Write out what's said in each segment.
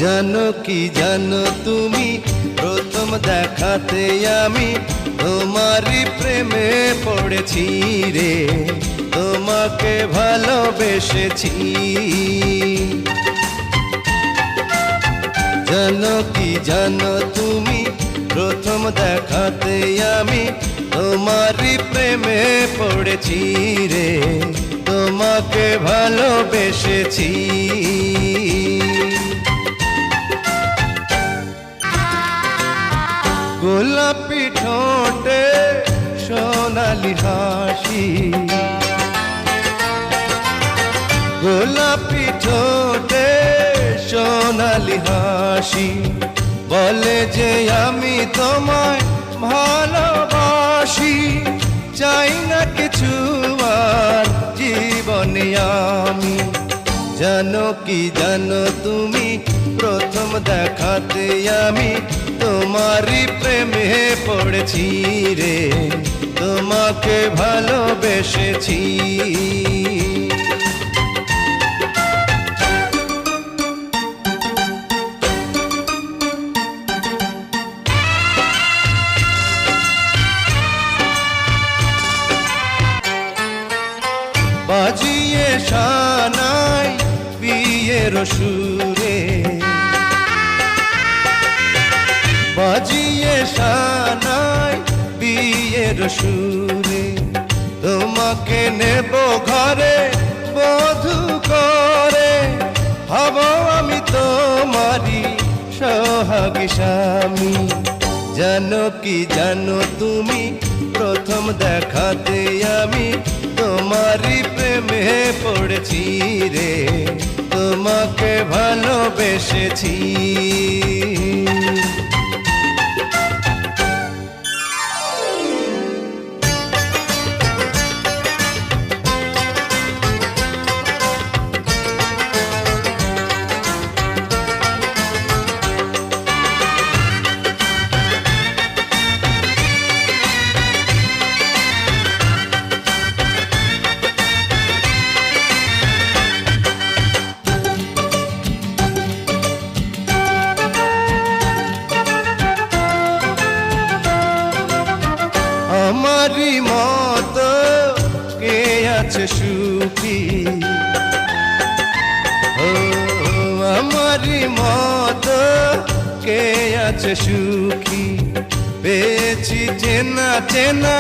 জানো কি জানো তুমি প্রথম দেখাতে আমি তোমারই প্রেমে পড়েছি রে, তোমাকে ভালোবেসেছি। জানো কি জানো তুমি প্রথম দেখাতে আমি তোমারই প্রেমে পড়েছি রে, তোমাকে ভালোবেসেছি। গোলাপি ঠোঁটে সোনালি হাসি, গোলাপি ঠোঁটে সোনালি হাসি, বলে যে আমি তোমায় ভালোবাসি। চাই না কিছু আর জীবনে আমি। জানো কি জানো তুমি প্রথম দেখাতে আমি তোমারই প্রেমে পড়েছি রে, তোমাকে ভালোবেসেছি। বাজিয়ে শানাই বিয়ের সুরে, বাজিয়ে শানাই বিয়ের সুরে, তোমাকে নেব ঘরে বধূ করে, হব আমি তোমারই সোহাগী স্বামী। জানো কি জানো তুমি প্রথম দেখাতে আমি তোমারই প্রেমে পড়েছি রে, তোমাকে ভালোবেসেছি। আমারই মতো কে আছে সুখী, ও আমারই মতো কে আছে সুখী। পেয়েছি চেনা চেনা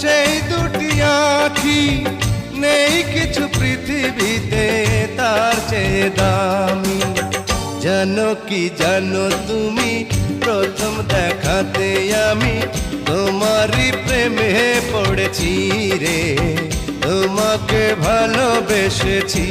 সেই দুটি আঁখি, নেই কিছু পৃথিবীতে তার চেয়ে দামি। জানো কি জানো তুমি প্রথম দেখাতে আমি তোমারই প্রেমে পড়েছি রে, তোমাকে ভালোবেসেছি।